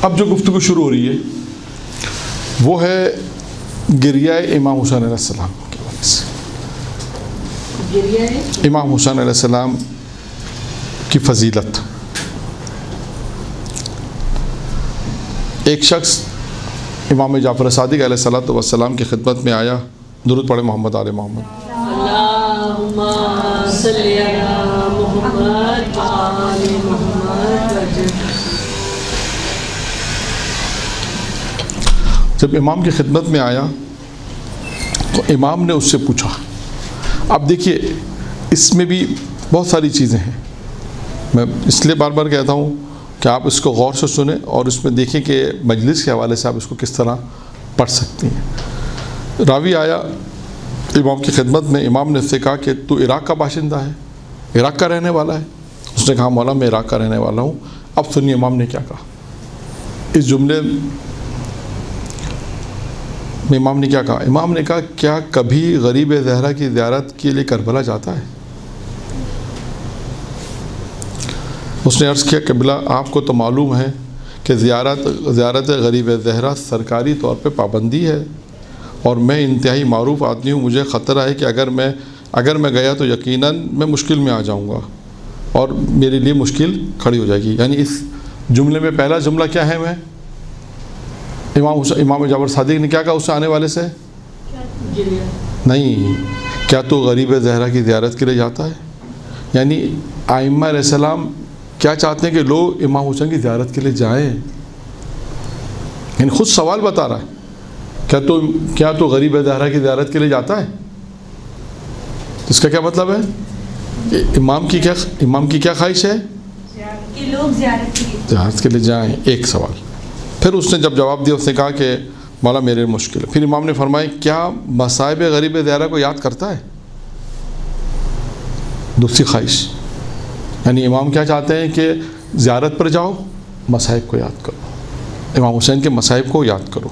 اب جو گفتگو شروع ہو رہی ہے وہ ہے گریہ امام حسین علیہ السلام کے وجہ سے. امام حسین علیہ السلام کی فضیلت. ایک شخص امام جعفر صادق علیہ الصلوۃ والسلام کی خدمت میں آیا. درود پڑھے محمد آل محمد. اللہم صلی علی محمد آل محمد. جب امام کی خدمت میں آیا تو امام نے اس سے پوچھا. اب دیکھیے اس میں بھی بہت ساری چیزیں ہیں. میں اس لیے بار بار کہتا ہوں کہ آپ اس کو غور سے سنیں اور اس میں دیکھیں کہ مجلس کے حوالے سے آپ اس کو کس طرح پڑھ سکتی ہیں. راوی آیا امام کی خدمت میں. امام نے اس سے کہا کہ تو عراق کا باشندہ ہے, عراق کا رہنے والا ہے؟ اس نے کہا مولا میں عراق کا رہنے والا ہوں. اب سنیے امام نے کیا کہا. اس جملے میں امام نے کیا کہا. امام نے کہا کیا کبھی غریب زہرا کی زیارت کے لیے کربلا جاتا ہے؟ اس نے عرض کیا قبلہ آپ کو تو معلوم ہے کہ زیارت غریب زہرا سرکاری طور پہ پابندی ہے اور میں انتہائی معروف آدمی ہوں. مجھے خطرہ ہے کہ اگر میں گیا تو یقیناً میں مشکل میں آ جاؤں گا اور میرے لیے مشکل کھڑی ہو جائے گی. یعنی اس جملے میں پہلا جملہ کیا ہے؟ میں امام جعفر صادق نے کیا کہا اس سے آنے والے سے؟ نہیں, کیا تو غریب زہرا کی زیارت کے لیے جاتا ہے؟ یعنی ائمہ علیہ السلام کیا چاہتے ہیں کہ لوگ امام حسین کی زیارت کے لیے جائیں. یعنی خود سوال بتا رہا ہے کیا تو غریب زہرا کی زیارت کے لیے جاتا ہے؟ اس کا کیا مطلب ہے؟ امام کی کیا خواہش ہے کہ لوگ زیارت کے لیے جائیں. ایک سوال. پھر اس نے جب جواب دیا اس نے کہا کہ مولا میرے مشکل ہے. پھر امام نے فرمایا کیا مصائب غریب زہرا کو یاد کرتا ہے؟ دوسری خواہش. یعنی امام کیا چاہتے ہیں کہ زیارت پر جاؤ, مصائب کو یاد کرو, امام حسین کے مصائب کو یاد کرو.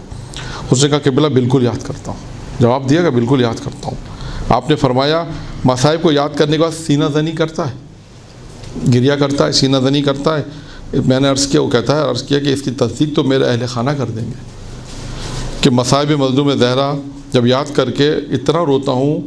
اس نے کہا قبلہ بالکل یاد کرتا ہوں. جواب دیا کہ بالکل یاد کرتا ہوں. آپ نے فرمایا مصائب کو یاد کرنے کے بعد سینہ زنی کرتا ہے, گریہ کرتا ہے, سینہ زنی کرتا ہے؟ میں نے عرض کیا, وہ کہتا ہے عرض کیا کہ اس کی تصدیق تو میرے اہل خانہ کر دیں گے کہ مصائب مظلوم زہرا جب یاد کر کے اتنا روتا ہوں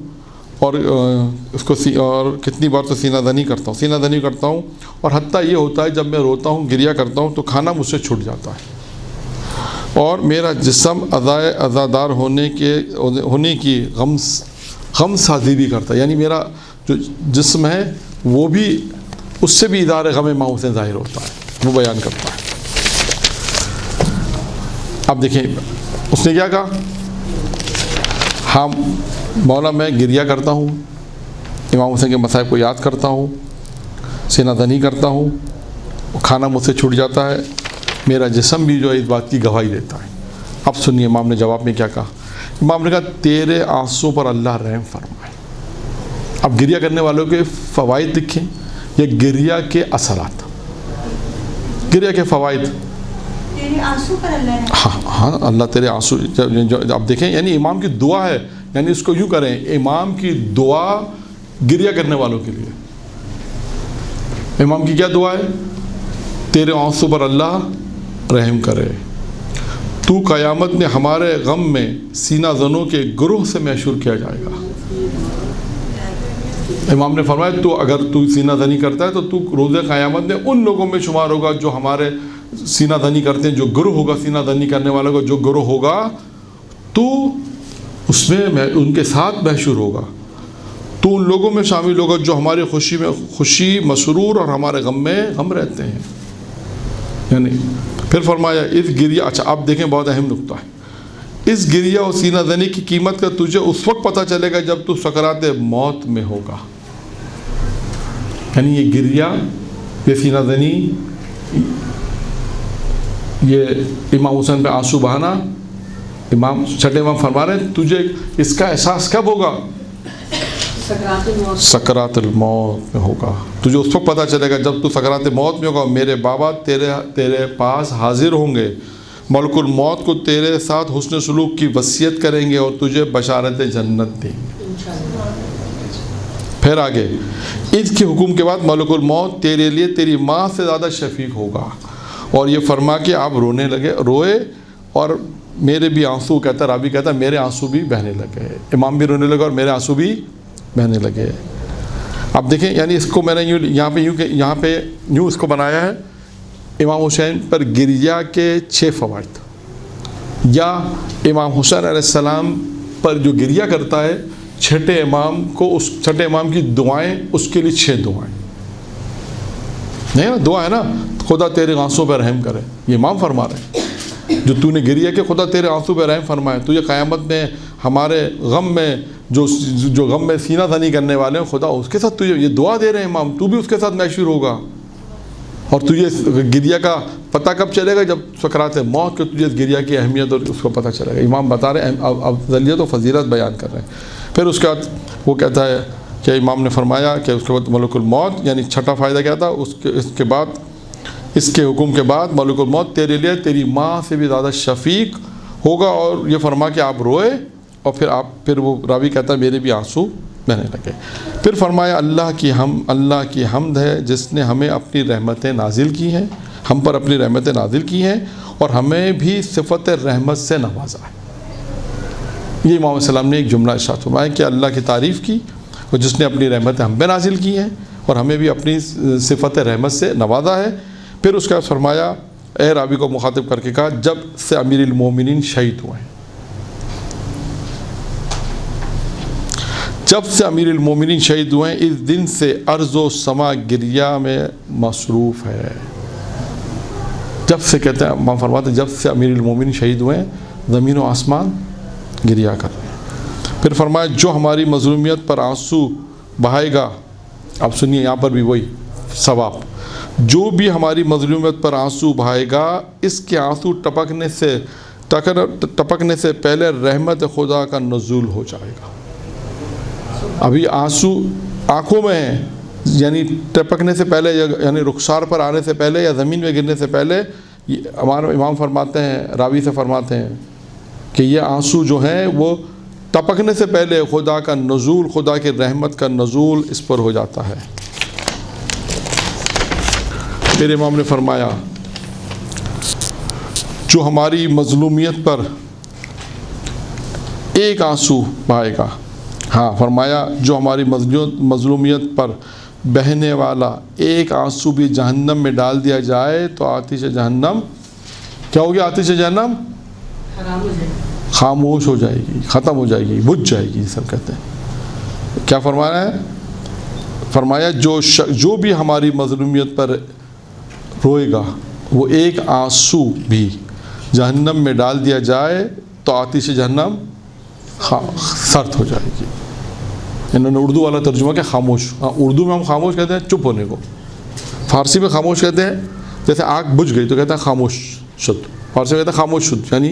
اور اس کو اور کتنی بار تو سینہ زنی کرتا ہوں اور حتیٰ یہ ہوتا ہے جب میں روتا ہوں گریہ کرتا ہوں تو کھانا مجھ سے چھوٹ جاتا ہے اور میرا جسم عزادار ہونے کی غم سازی بھی کرتا ہے. یعنی میرا جو جسم ہے وہ بھی اس سے بھی اظہار غم امام حسین ظاہر ہوتا ہے, وہ بیان کرتا ہے. اب دیکھیں اس نے کیا کہا. ہاں مولا میں گریہ کرتا ہوں, امام حسین کے مصائب کو یاد کرتا ہوں, سینہ زنی کرتا ہوں, کھانا مجھ سے چھوٹ جاتا ہے, میرا جسم بھی جو ہے اس بات کی گواہی دیتا ہے. اب سنیے امام نے جواب میں کیا کہا. امام نے کہا تیرے آنسوں پر اللہ رحم فرمائے. اب گریہ کرنے والوں کے فوائد دیکھیں, یہ گریہ کے اثرات, گریہ کے فوائد. ہاں اللہ تیرے آنسو. اب دیکھیں یعنی امام کی دعا ہے, یعنی اس کو یوں کریں امام کی دعا گریہ کرنے والوں کے لیے. امام کی کیا دعا ہے؟ تیرے آنسو پر اللہ رحم کرے, تو قیامت میں ہمارے غم میں سینہ زنوں کے گروہ سے محشور کیا جائے گا. امام نے فرمایا تو اگر تو سینہ زنی کرتا ہے تو تو روز قیامت میں ان لوگوں میں شمار ہوگا جو ہمارے سینہ زنی کرتے ہیں. جو گروہ ہوگا سینہ زنی کرنے والوں کا جو گروہ ہوگا تو اس میں ان کے ساتھ محشور ہوگا. تو ان لوگوں میں شامل ہوگا جو ہماری خوشی میں خوشی مسرور اور ہمارے غم میں غم رہتے ہیں. یعنی پھر فرمایا اس گریہ. اچھا آپ دیکھیں بہت اہم نقطہ ہے. اس گریہ اور سینہ زنی کی قیمت کا تجھے اس وقت پتہ چلے گا جب تو سکرات موت میں ہوگا. یعنی یہ گریہ, یہ سینہ زنی, یہ امام حسین پہ آنسو بہانا, چھٹے امام فرما رہے ہیں تجھے اس کا احساس کب ہوگا؟ سکرات الموت میں ہوگا. تجھے اس وقت پتہ چلے گا جب تو سکرات موت میں ہوگا. میرے بابا تیرے پاس حاضر ہوں گے, ملک الموت کو تیرے ساتھ حسن سلوک کی وصیت کریں گے اور تجھے بشارت جنت دیں گے. پھر آگے اس کے حکم کے بعد ملک الموت تیرے لیے تیری ماں سے زیادہ شفیق ہوگا اور یہ فرما کہ آپ رونے لگے، روئے اور میرے بھی آنسو، کہتا راوی کہتا میرے آنسو بھی بہنے لگے، امام بھی رونے لگے اور میرے آنسو بھی بہنے لگے۔ اب دیکھیں یعنی اس کو میں نے یہاں پہ یوں اس کو بنایا ہے، امام حسین پر گریہ کے 6 فوائد، یا امام حسین علیہ السلام پر جو گریہ کرتا ہے چھٹے امام کو، اس چھٹے امام کی دعائیں اس کے لیے 6 دعائیں نہیں نا، دعا ہے نا، خدا تیرے آنسوں پہ رحم کرے، یہ امام فرما رہے ہیں جو تو نے گریہ کہ خدا تیرے آنسوں پہ رحم فرمائے، تجھے قیامت میں ہمارے غم میں جو غم میں سینہ تنی کرنے والے ہیں خدا اس کے ساتھ تجھے یہ دعا دے رہے ہیں امام، تو بھی اس کے ساتھ محشور ہوگا، اور تجھے گریہ کا پتہ کب چلے گا؟ جب سکرات موت کے تجھے اس گریہ کی اہمیت اور اس کو پتہ چلے گا۔ امام بتا رہے ہیں افضلیت و فضیلت بیان کر رہے ہیں۔ پھر اس کے بعد وہ کہتا ہے کہ امام نے فرمایا کہ اس کے بعد ملک الموت، یعنی چھٹا فائدہ کیا تھا اس کے حکم کے بعد ملک الموت تیرے لیے تیری ماں سے بھی زیادہ شفیق ہوگا، اور یہ فرما کہ آپ روئے، اور پھر وہ راوی کہتا ہے میرے بھی آنسو بہنے لگے۔ پھر فرمایا اللہ کی حمد ہے جس نے ہمیں اپنی رحمتیں نازل کی ہیں، ہم پر اپنی رحمتیں نازل کی ہیں اور ہمیں بھی صفت رحمت سے نوازا ہے۔ یہ امام علیہ السلام نے ایک جملہ ارشاد فرمایا کہ اللہ کی تعریف کی، اور جس نے اپنی رحمتیں ہم پہ نازل کی ہیں اور ہمیں بھی اپنی صفت رحمت سے نوازا ہے۔ پھر اس کا فرمایا، اے راوی کو مخاطب کر کے کہا، جب سے امیر المومنین شہید ہوئے ہیں، جب سے امیر المومنین شہید ہوئے ہیں، اس دن سے ارض و سما گریہ میں مصروف ہے۔ جب سے کہتے ہیں امام فرماتے ہیں جب سے امیر المومنین شہید ہوئے ہیں زمین و آسمان گریہ کر رہے ہیں۔ پھر فرمایا جو ہماری مظلومیت پر آنسو بہائے گا، اب سنیے یہاں پر بھی وہی ثواب، جو بھی ہماری مظلومیت پر آنسو بہائے گا اس کے آنسو ٹپکنے سے پہلے رحمت خدا کا نزول ہو جائے گا۔ ابھی آنسو آنکھوں میں ہیں، یعنی ٹپکنے سے پہلے، یعنی رخسار پر آنے سے پہلے یا زمین میں گرنے سے پہلے، ہمارے امام فرماتے ہیں، راوی سے فرماتے ہیں کہ یہ آنسو جو ہیں وہ ٹپکنے سے پہلے خدا کا نزول، خدا کی رحمت کا نزول اس پر ہو جاتا ہے۔ پھر امام نے فرمایا جو ہماری مظلومیت پر ایک آنسو بہائے گا، ہاں فرمایا جو ہماری مظلومیت پر بہنے والا ایک آنسو بھی جہنم میں ڈال دیا جائے تو آتش جہنم کیا ہوگی؟ آتش جہنم خاموش ہو جائے گی، ختم ہو جائے گی، بجھ جائے گی، سب کہتے ہیں۔ کیا فرمایا ہے؟ فرمایا جو بھی ہماری مظلومیت پر روئے گا وہ ایک آنسو بھی جہنم میں ڈال دیا جائے تو آتش جہنم سرد ہو جائے گی۔ انہوں نے اردو والا ترجمہ کیا؟ خاموش۔ اردو میں ہم خاموش کہتے ہیں چپ ہونے کو، فارسی میں خاموش کہتے ہیں جیسے آگ بجھ گئی تو کہتے ہیں خاموش شد، فارسی میں کہتے ہیں خاموش شد، یعنی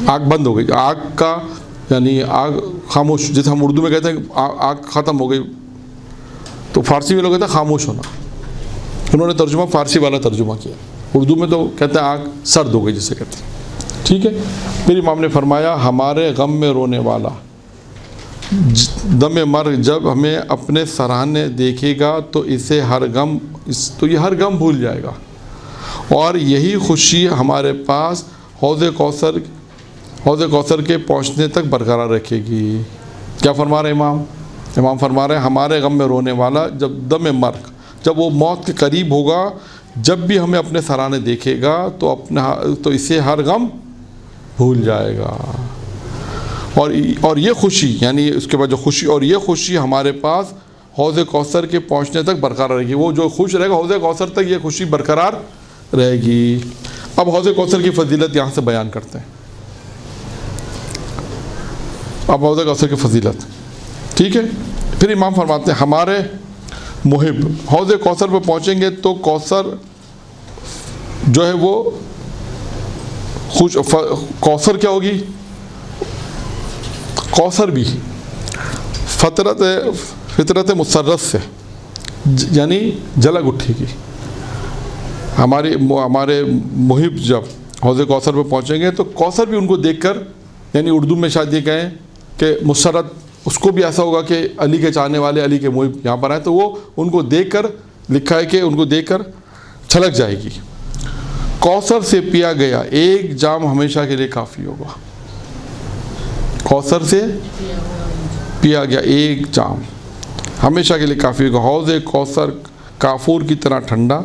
آگ بند ہو گئی، آگ کا یعنی آگ خاموش، جیسے ہم اردو میں کہتے ہیں آگ ختم ہو گئی، تو فارسی میں لوگ کہتے ہیں خاموش ہونا۔ انہوں نے ترجمہ فارسی والا ترجمہ کیا، اردو میں تو کہتے ہیں آگ سرد ہو گئی جسے کہتے ہیں، ٹھیک ہے۔ پھر امام نے فرمایا ہمارے غم میں رونے والا دم مرگ جب ہمیں اپنے سراہنے دیکھے گا تو یہ ہر غم بھول جائے گا، اور یہی خوشی ہمارے پاس حوض کوثر کے پہنچنے تک برقرار رکھے گی۔ کیا فرما رہے امام؟ امام فرما رہے ہیں ہمارے غم میں رونے والا جب دم مرگ، جب وہ موت کے قریب ہوگا، جب بھی ہمیں اپنے سراہنے دیکھے گا تو اسے ہر غم بھول جائے گا، اور یہ خوشی یعنی اس کے بعد جو خوشی، اور یہ خوشی ہمارے پاس حوض کوثر کے پہنچنے تک برقرار رہے گی۔ وہ جو خوش رہے گا حوض کوثر تک یہ خوشی برقرار رہے گی۔ اب حوض کوثر کی فضیلت یہاں سے بیان کرتے ہیں۔ اب حوض کوثر کی فضیلت، ٹھیک ہے۔ پھر امام فرماتے ہیں ہمارے محب حوض کوثر پہ پہنچیں گے تو کوثر جو ہے وہ کوثر کیا ہوگی؟ کوثر بھی فطرت مسرت سے یعنی جلگ اٹھے گی۔ ہمارے محب جب حوض کوثر پہ پہنچیں گے تو کوثر بھی ان کو دیکھ کر، یعنی اردو میں شاید یہ کہیں کہ مسرت اس کو بھی ایسا ہوگا کہ علی کے چاہنے والے، علی کے محب یہاں پر آئے تو وہ ان کو دیکھ کر، لکھا ہے کہ ان کو دیکھ کر چھلک جائے گی۔ کوثر سے پیا گیا ایک جام ہمیشہ کے لیے کافی ہوگا. کوثر سے پیا گیا ایک جام ہمیشہ کے لیے کافی ہوگا. حوض کوثر کافور کی طرح ٹھنڈا،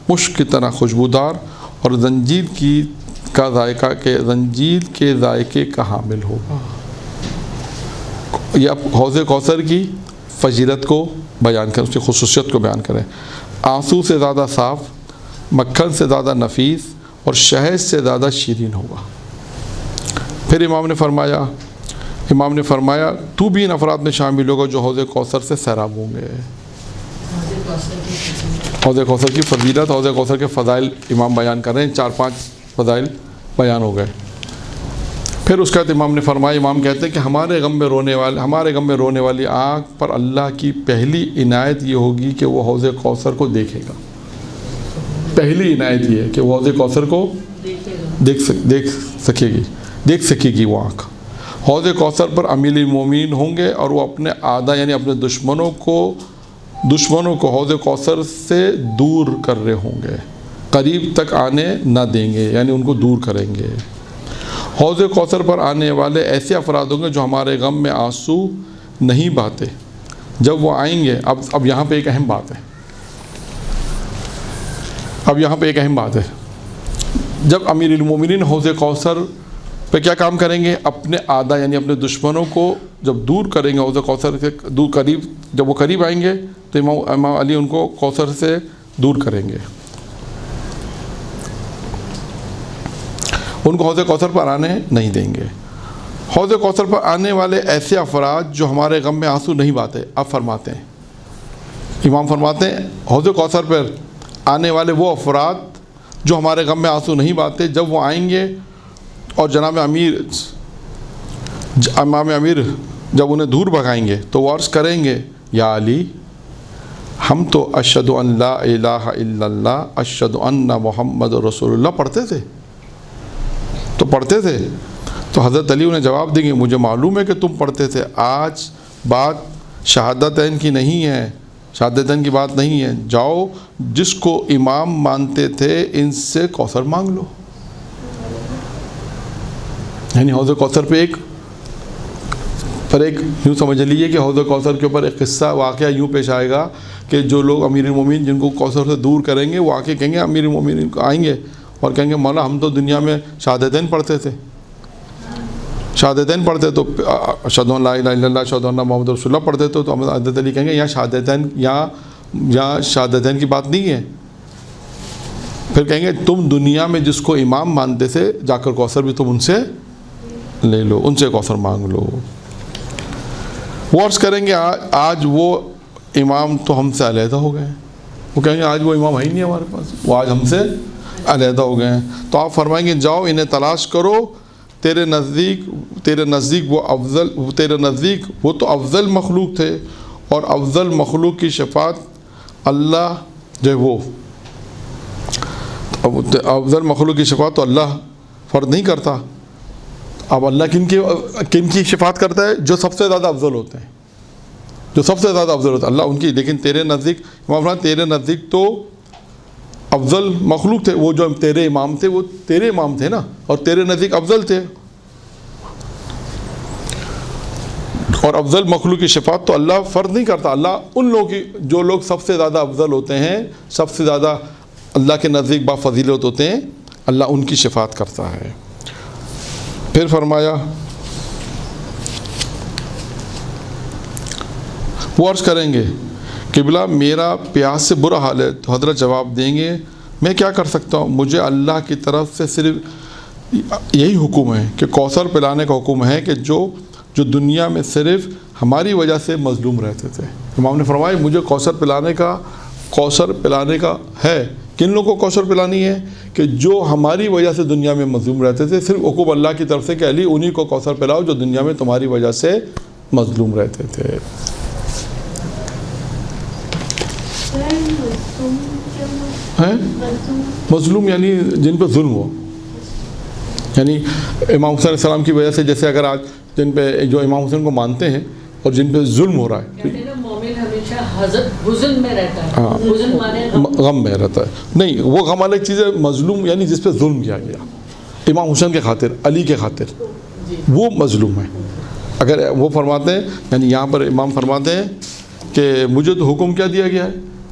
مشک کی طرح خوشبودار اور زنجیر کے ذائقے کا حامل ہوگا. یہ اب حوض کوثر کی فضیلت کو بیان کریں، اس کی خصوصیت کو بیان کریں. آنسو سے زیادہ صاف، مکھن سے زیادہ نفیس اور شہد سے زیادہ شیرین ہوگا. پھر امام نے فرمایا تو بھی ان افراد میں شامل ہوگا جو حوض کوثر سے سیراب ہوں گے. حوض کوثر کی فضیلت، حوض کوثر کے فضائل امام بیان کر رہے ہیں. 4-5 فضائل بیان ہو گئے. پھر اس کے بعد امام نے فرمایا، امام کہتے ہیں کہ ہمارے غم میں رونے والی آنکھ پر اللہ کی پہلی عنایت یہ ہوگی کہ وہ حوض کوثر کو دیکھے گا. پہلی عنایت یہ ہے کہ وہ حوض کوثر کو دیکھ سکے گی وہ آنکھ. حوض کوثر پر امیر المومنین ہوں گے اور وہ اپنے اعداء یعنی اپنے دشمنوں کو حوض کوثر سے دور کر رہے ہوں گے، قریب تک آنے نہ دیں گے، یعنی ان کو دور کریں گے. حوض کوثر پر آنے والے ایسے افراد ہوں گے جو ہمارے غم میں آنسو نہیں بہاتے. جب وہ آئیں گے، اب یہاں پہ ایک اہم بات ہے. جب امیر المومنین حوض کوثر پہ کیا کام کریں گے؟ اپنے اعداء یعنی اپنے دشمنوں کو جب دور کریں گے حوض کوثر سے جب وہ قریب آئیں گے تو امام علی ان کو کوثر سے دور کریں گے، ان کو حوض کوثر پر آنے نہیں دیں گے. حوض کوثر پر آنے والے ایسے افراد جو ہمارے غم میں آنسو نہیں بہاتے. اب فرماتے ہیں، امام فرماتے ہیں حوض کوثر پر آنے والے وہ افراد جو ہمارے غم میں آنسو نہیں بہاتے، جب وہ آئیں گے اور امام امیر جب انہیں دور بھگائیں گے تو وہ عرض کریں گے، یا علی ہم تو اشہد ان لا الہ الا اللہ اشہد ان محمد رسول اللہ پڑھتے تھے. تو حضرت علی انہیں جواب دیں گے، مجھے معلوم ہے کہ تم پڑھتے تھے. آج بات شہادتین کی نہیں ہے، شہادتین کی بات نہیں ہے. جاؤ جس کو امام مانتے تھے ان سے کوثر مانگ لو. یعنی حوض کوثر پہ ایک یوں سمجھ لیجیے کہ حوض کوثر کے اوپر ایک قصہ واقعہ یوں پیش آئے گا کہ جو لوگ امیر المومنین جن کو کوثر سے دور کریں گے وہ آ کے کہیں گے، امیر المومنین کو آئیں گے اور کہیں گے مولا ہم تو دنیا میں شہادتین پڑھتے تھے تو اشہد ان لا الہ الا اللہ اشہد ان محمد رسول اللہ پڑھتے تھے. تو حضرت علی کہیں گے یہاں شہادتین کی بات نہیں ہے. پھر کہیں گے تم دنیا میں جس کو امام مانتے تھے جا کر کوثر بھی تم ان سے لے لو، ان سے کوثر مانگ لو. وہ عرض کریں گے آج وہ امام تو ہم سے علیحدہ ہو گئے ہیں. وہ کہیں گے آج وہ امام ہے ہی نہیں ہمارے پاس، وہ آج ہم سے علیحدہ ہو گئے ہیں. تو آپ فرمائیں گے جاؤ انہیں تلاش کرو، تیرے نزدیک وہ تو افضل مخلوق تھے اور افضل مخلوق کی شفاعت اللہ جو ہے وہ افضل مخلوق کی شفاعت تو اللہ فرض نہیں کرتا. اب اللہ کن کی شفاعت کرتا ہے؟ جو سب سے زیادہ افضل ہوتے ہیں، اللہ ان کی. لیکن تیرے نزدیک تو افضل مخلوق تھے، وہ جو تیرے امام تھے وہ تیرے امام تھے نا، اور تیرے نزدیک افضل تھے. اور افضل مخلوق کی شفاعت تو اللہ فرض نہیں کرتا. اللہ ان لوگوں کی جو لوگ سب سے زیادہ افضل ہوتے ہیں، سب سے زیادہ اللہ کے نزدیک با فضیلت ہوتے ہیں، اللہ ان کی شفاعت کرتا ہے. پھر فرمایا وہ عرض کریں گے قبلہ میرا پیاس سے برا حال ہے. تو حضرت جواب دیں گے میں کیا کر سکتا ہوں، مجھے اللہ کی طرف سے صرف یہی حکم ہے کہ کوثر پلانے کا حکم ہے کہ جو دنیا میں صرف ہماری وجہ سے مظلوم رہتے تھے. امام نے فرمایا مجھے کوثر پلانے کا ہے. کن لوگوں کو کوثر پلانی ہے؟ کہ جو ہماری وجہ سے دنیا میں مظلوم رہتے تھے. صرف حکم اللہ کی طرف سے کہ علی انہی کو کوثر پلاؤ جو دنیا میں تمہاری وجہ سے مظلوم رہتے تھے. مظلوم یعنی جن پہ ظلم ہو، یعنی امام حسین علیہ السلام کی وجہ سے، جیسے اگر آج جن پہ جو امام حسین کو مانتے ہیں اور جن پہ ظلم ہو رہا ہے، مومن اچھا حزن میں رہتا ہے. ہاں. حزن مانے غم میں رہتا ہے. نہیں وہ غم الگ چیز ہے. مظلوم یعنی جس پہ ظلم کیا گیا امام حسین کے خاطر, علی کے خاطر, وہ مظلوم ہے. اگر وہ فرماتے ہیں یعنی یہاں پر امام فرماتے ہیں کہ مجھے تو حکم کیا دیا گیا ہے,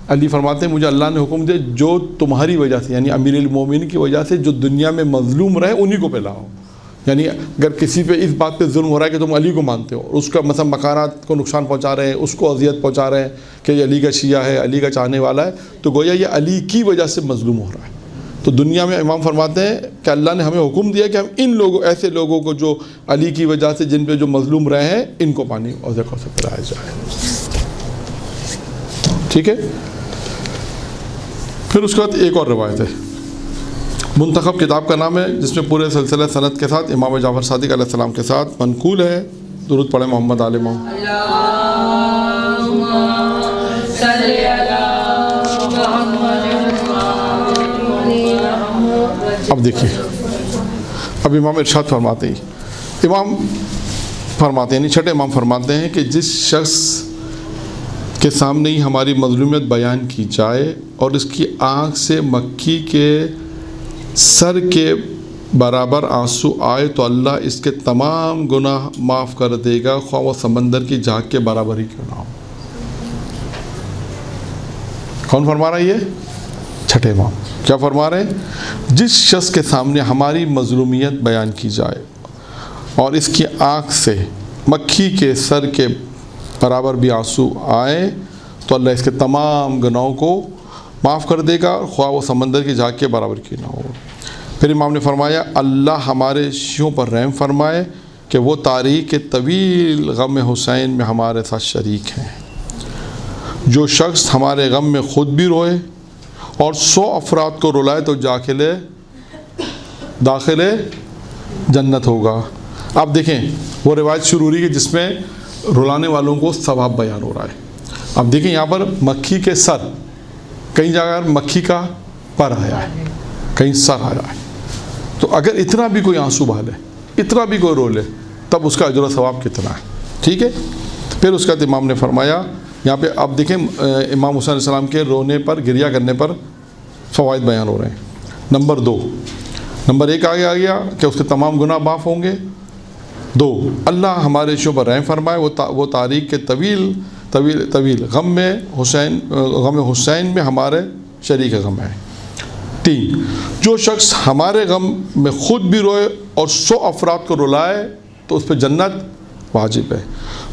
علی فرماتے ہیں مجھے اللہ نے حکم دیا جو تمہاری وجہ سے یعنی امیر المومنین کی وجہ سے جو دنیا میں مظلوم رہے انہی کو پھیلاؤ. یعنی اگر کسی پہ اس بات پہ ظلم ہو رہا ہے کہ تم علی کو مانتے ہو, اس کا مثلا مکانات کو نقصان پہنچا رہے ہیں, اس کو اذیت پہنچا رہے ہیں کہ یہ علی کا شیعہ ہے, علی کا چاہنے والا ہے, تو گویا یہ علی کی وجہ سے مظلوم ہو رہا ہے. تو دنیا میں امام فرماتے ہیں کہ اللہ نے ہمیں حکم دیا کہ ہم ان لوگوں ایسے لوگوں کو جو علی کی وجہ سے جن پہ جو مظلوم رہے ہیں ان کو پانی اور ذکر سے پلایا جائے. ٹھیک ہے. پھر اس کے بعد ایک اور روایت ہے, منتخب کتاب کا نام ہے, جس میں پورے سلسلہ سند کے ساتھ امام جعفر صادق علیہ السلام کے ساتھ منقول ہے. درود پڑھیں محمد آل محمد. اب دیکھیے, اب امام ارشاد فرماتے ہیں, امام فرماتے ہیں یعنی چھٹے امام فرماتے ہیں کہ جس شخص کے سامنے ہی ہماری مظلومیت بیان کی جائے اور اس کی آنکھ سے مکھی کے سر کے برابر آنسو آئے تو اللہ اس کے تمام گناہ معاف کر دے گا, خواہ وہ سمندر کی جھاگ کے برابر ہی کیوں نہ ہو. کون فرما رہا ہے یہ؟ چھٹے امام. کیا فرما رہے ہیں؟ جس شخص کے سامنے ہماری مظلومیت بیان کی جائے اور اس کی آنکھ سے مکھی کے سر کے برابر بھی آنسو آئے تو اللہ اس کے تمام گناہوں کو معاف کر دے گا, خواہ وہ سمندر کی جھاگ کے برابر کی نہ ہو. پھر امام نے فرمایا اللہ ہمارے شیعوں پر رحم فرمائے کہ وہ تاریخ کے طویل غم حسین میں ہمارے ساتھ شریک ہیں. جو شخص ہمارے غم میں خود بھی روئے اور 100 افراد کو رلائے تو داخل جنت ہوگا. آپ دیکھیں وہ روایت شروع ہوئی ہے جس میں رلانے والوں کو ثواب بیان ہو رہا ہے. اب دیکھیں یہاں پر مکھی کے سر, کئی جگہ مکھی کا پر آیا ہے, کہیں سر آیا ہے. تو اگر اتنا بھی کوئی آنسو بہالے, اتنا بھی کوئی رو لے, تب اس کا اجر و ثواب کتنا ہے. ٹھیک ہے. پھر اس کا امام نے فرمایا یہاں پہ آپ دیکھیں امام حسین علیہ السلام کے رونے پر, گریہ کرنے پر فوائد بیان ہو رہے ہیں. نمبر 2, نمبر 1 آگے آ گیا کہ اس کے تمام گناہ معاف ہوں گے. 2, اللہ ہمارے شیعوں پر رحم فرمائے وہ تاریخ کے طویل غم حسین میں ہمارے شریک غم ہے. 3, جو شخص ہمارے غم میں خود بھی روئے اور 100 افراد کو رلائے تو اس پہ جنت واجب ہے.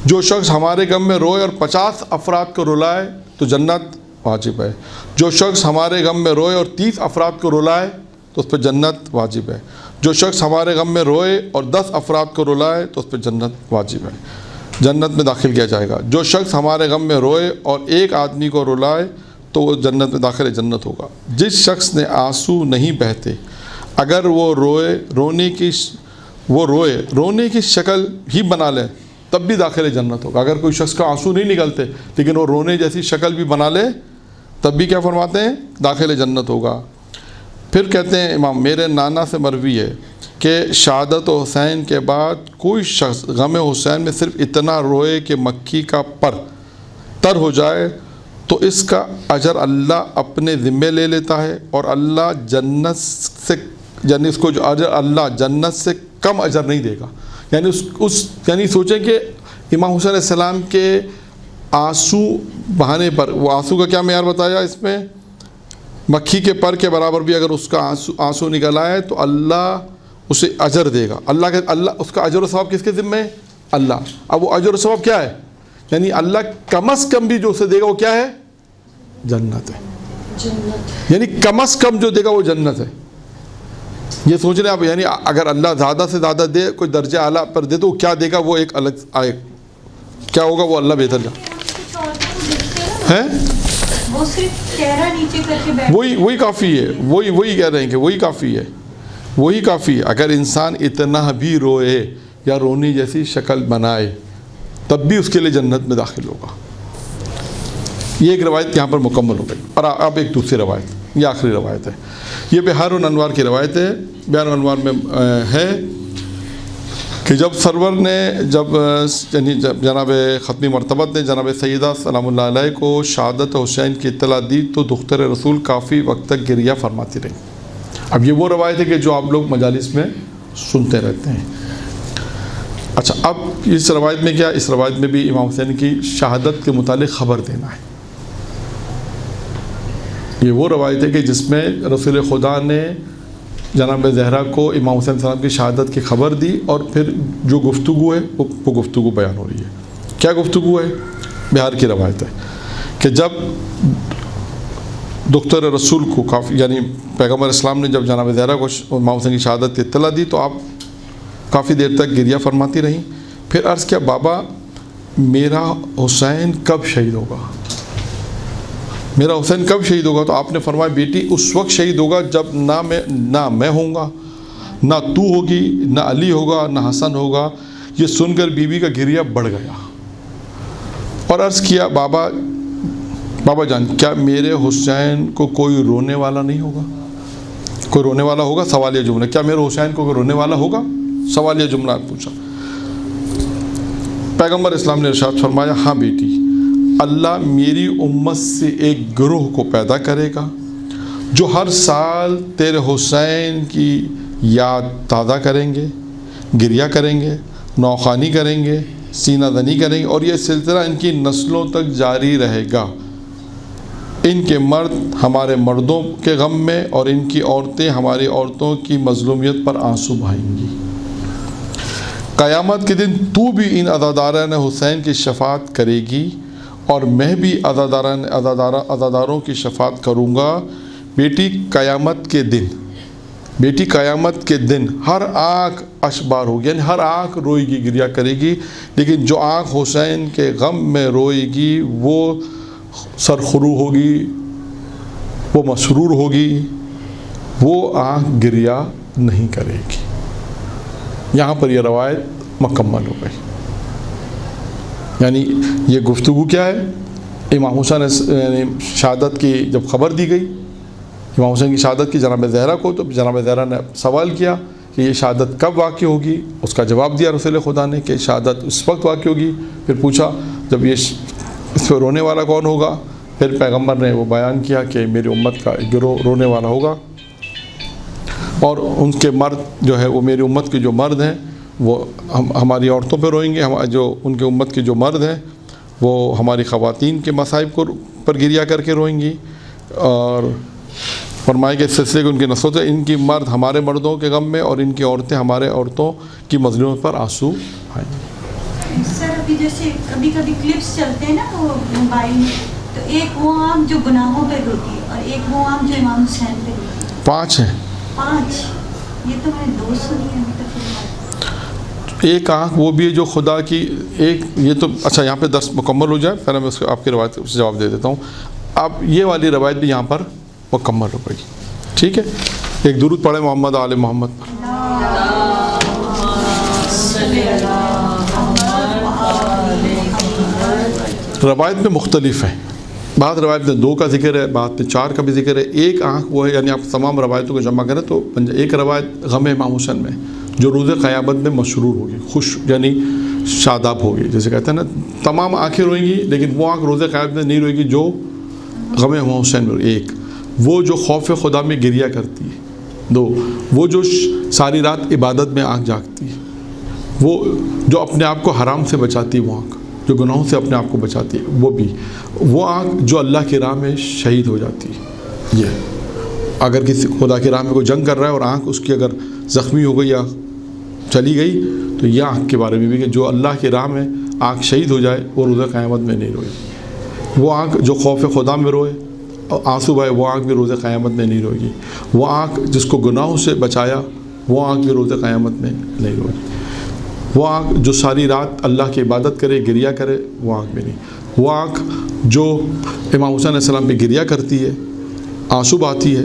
جو شخص ہمارے غم میں روئے اور 50 افراد کو رلائے تو جنت واجب ہے. جو شخص ہمارے غم میں روئے اور 30 افراد کو رلائے تو اس پہ جنت واجب ہے. جو شخص ہمارے غم میں روئے اور 10 افراد کو رلائے تو اس پہ جنت واجب ہے, جنت میں داخل کیا جائے گا. جو شخص ہمارے غم میں روئے اور 1 آدمی کو رلائے تو وہ جنت میں داخل جنت ہوگا. جس شخص نے آنسو نہیں بہتے اگر وہ رونے کی شکل ہی بنا لے تب بھی داخل جنت ہوگا. اگر کوئی شخص کا آنسو نہیں نکلتے لیکن وہ رونے جیسی شکل بھی بنا لے تب بھی کیا فرماتے ہیں؟ داخل جنت ہوگا. پھر کہتے ہیں امام میرے نانا سے مروی ہے کہ شہادت حسین کے بعد کوئی شخص غم حسین میں صرف اتنا روئے کہ مکھی کا پر تر ہو جائے تو اس کا اجر اللہ اپنے ذمے لے لیتا ہے اور اللہ جنت سے یعنی اس کو جو اجر اللہ جنت سے کم اجر نہیں دے گا. یعنی سوچیں کہ امام حسین علیہ السلام کے آنسو بہانے پر, وہ آنسو کا کیا معیار بتایا اس میں, مکھی کے پر کے برابر بھی اگر اس کا آنسو نکل آئے تو اللہ اسے اجر دے گا. اللہ اس کا اجر و ثواب کس کے ذمے ہے؟ اللہ. اب وہ اجر و ثواب کیا ہے؟ یعنی اللہ کم از کم بھی جو اسے دے گا وہ کیا ہے؟ جنت ہے. یعنی کم از کم جو دے گا وہ جنت ہے. یہ سوچ رہے ہیں آپ, یعنی اگر اللہ زیادہ سے زیادہ دے, کوئی درجہ اعلیٰ پر دے تو وہ کیا دے گا, وہ ایک الگ آئے کیا ہوگا, وہ اللہ بہتر جانا ہے. وہی کافی ہے. وہی کہہ رہے ہیں کہ وہی کافی ہے. اگر انسان اتنا بھی روئے یا رونی جیسی شکل بنائے تب بھی اس کے لیے جنت میں داخل ہوگا. یہ ایک روایت یہاں پر مکمل ہو گئی. اور اب ایک دوسری روایت, یہ آخری روایت ہے. یہ بہار الانوار کی روایت ہے. بہار الانوار میں ہے کہ کہ جب سرور نے یعنی جناب ختمی مرتبت نے جناب سیدہ سلام اللہ علیہ کو شہادت حسین کی اطلاع دی تو دختر رسول کافی وقت تک گریہ فرماتی رہی۔ اب یہ وہ روایت ہے کہ جو آپ لوگ مجالس میں سنتے رہتے ہیں۔ اچھا، اب اس روایت میں کیا؟ اس روایت میں بھی امام حسین کی شہادت کے متعلق خبر دینا ہے۔ یہ وہ روایت ہے کہ جس میں رسول خدا نے جناب زہرا کو امام حسین صاحب کی شہادت کی خبر دی، اور پھر جو گفتگو ہے وہ گفتگو بیان ہو رہی ہے۔ کیا گفتگو ہے؟ بہار کی روایت ہے کہ جب دختر رسول کو یعنی پیغمبر اسلام نے جب جناب زہرا کو امام حسین کی شہادت کی اطلاع دی تو آپ کافی دیر تک گریہ فرماتی رہیں۔ پھر عرض کیا، بابا میرا حسین کب شہید ہوگا؟ میرا حسین کب شہید ہوگا؟ تو آپ نے فرمایا، بیٹی اس وقت شہید ہوگا جب نہ میں ہوں گا، نہ تو ہوگی، نہ علی ہوگا، نہ حسن ہوگا۔ یہ سن کر بیوی کا گریہ بڑھ گیا اور عرض کیا، بابا جان کیا میرے حسین کو کوئی رونے والا نہیں ہوگا؟ کوئی رونے والا ہوگا؟ سوالیہ جملہ، کیا میرے حسین کو کوئی رونے والا ہوگا؟ سوالیہ جملہ پوچھا۔ پیغمبر اسلام نے ارشاد فرمایا، ہاں بیٹی، اللہ میری امت سے ایک گروہ کو پیدا کرے گا جو ہر سال تیرے حسین کی یاد تازہ کریں گے، گریہ کریں گے، نوخوانی کریں گے، سینہ زنی کریں گے، اور یہ سلسلہ ان کی نسلوں تک جاری رہے گا۔ ان کے مرد ہمارے مردوں کے غم میں اور ان کی عورتیں ہماری عورتوں کی مظلومیت پر آنسو بہائیں گی۔ قیامت کے دن تو بھی ان عزاداران حسین کی شفاعت کرے گی اور میں بھی عزاداروں کی شفاعت کروں گا۔ بیٹی قیامت کے دن ہر آنکھ اشبار ہوگی، یعنی ہر آنکھ روئے گی، گریہ کرے گی، لیکن جو آنکھ حسین کے غم میں روئے گی وہ سرخرو ہوگی، وہ مسرور ہوگی، وہ آنکھ گریہ نہیں کرے گی۔ یہاں پر یہ روایت مکمل ہو گئی۔ یعنی یہ گفتگو کیا ہے؟ امام حسین یعنی شہادت کی جب خبر دی گئی امام حسین کی شہادت کی جناب زہرا کو، تو جناب زہرا نے سوال کیا کہ یہ شہادت کب واقع ہوگی؟ اس کا جواب دیا رسول خدا نے کہ شہادت اس وقت واقع ہوگی۔ پھر پوچھا جب یہ اس پہ رونے والا کون ہوگا؟ پھر پیغمبر نے وہ بیان کیا کہ میری امت کا گروہ رونے والا ہوگا، اور ان کے مرد جو ہے وہ میری امت کے جو مرد ہیں وہ ہماری عورتوں پہ روئیں گے، جو ان کے امت کے جو مرد ہیں وہ ہماری خواتین کے مصائب پر گریہ کر کے روئیں گی، اور فرمائے کہ اس سلسلے کو ان کی نسلوں سے ان کی مرد ہمارے مردوں کے غم میں اور ان کی عورتیں ہمارے عورتوں کی مظلومیت پر آنسو آئیں گے۔ سر ابھی جیسے کبھی کلپس چلتے ہیں نا وہ موبائل میں، تو ایک وہ آنکھ جو گناہوں پہ روتی ہے اور ایک وہ آنکھ جو امام حسین پہ روتی ہے، 5 ہیں۔ 5 یہ تو میں نے 2 سنی ہے ابھی تک۔ ایک آنکھ وہ بھی ہے جو خدا کی ایک، یہ تو اچھا یہاں پہ 10 مکمل ہو جائے، پہلے میں اس کو آپ کی روایت سے جواب دے دیتا ہوں۔ اب یہ والی روایت بھی یہاں پر مکمل ہو گئی، ٹھیک ہے۔ ایک درود پڑھیں محمد آل محمد پر۔ روایت میں مختلف ہیں، بعض روایت میں 2 کا ذکر ہے، بعض میں 4 کا بھی ذکر ہے۔ ایک آنکھ وہ ہے، یعنی آپ تمام روایتوں کو جمع کریں تو ایک روایت غم امام حسین میں جو روز قیامت میں مسرور ہوگی، خوش یعنی شاداب ہوگی، جیسے کہتے ہیں نا تمام آنکھیں روئیں گی، لیکن وہ آنکھ روز قیامت میں نہیں روئے گی جو غم امام حسین میں۔ ایک وہ جو خوف خدا میں گریہ کرتی ہے، 2 وہ جو ساری رات عبادت میں آنکھ جاگتی ہے، وہ جو اپنے آپ کو حرام سے بچاتی ہے، وہ آنکھ جو گناہوں سے اپنے آپ کو بچاتی ہے، وہ بھی وہ آنکھ جو اللہ کی راہ میں شہید ہو جاتی ہے۔ یہ اگر کسی خدا کی راہ میں کوئی جنگ کر رہا ہے اور آنکھ اس کی اگر زخمی ہو گئی یا چلی گئی تو یہ آنکھ کے بارے میں بھی کہ جو اللہ کی راہ میں آنکھ شہید ہو جائے وہ روز قیامت میں نہیں روئے۔ وہ آنکھ جو خوف خدا میں روئے اور آنسو بہائے، وہ آنکھ بھی روز قیامت میں نہیں روئے گی۔ وہ آنکھ جس کو گناہوں سے بچایا، وہ آنکھ بھی روز قیامت میں نہیں روئے گی۔ وہ آنکھ جو ساری رات اللہ کی عبادت کرے، گریہ کرے، وہ آنکھ بھی نہیں۔ وہ آنکھ جو امام حسین علیہ السلام پہ گریہ کرتی ہے، آنسو بہاتی ہے،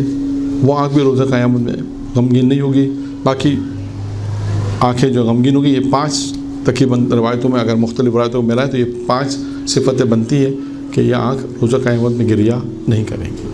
وہ آنکھ بھی روز قیامت میں غمگین نہیں ہوگی۔ باقی آنکھیں جو غمگین ہوگی، یہ 5 تقریباً روایتوں میں اگر مختلف روایتوں کو ملائیں تو یہ 5 صفتیں بنتی ہیں کہ یہ آنکھ روز قیامت میں گریہ نہیں کریں گی۔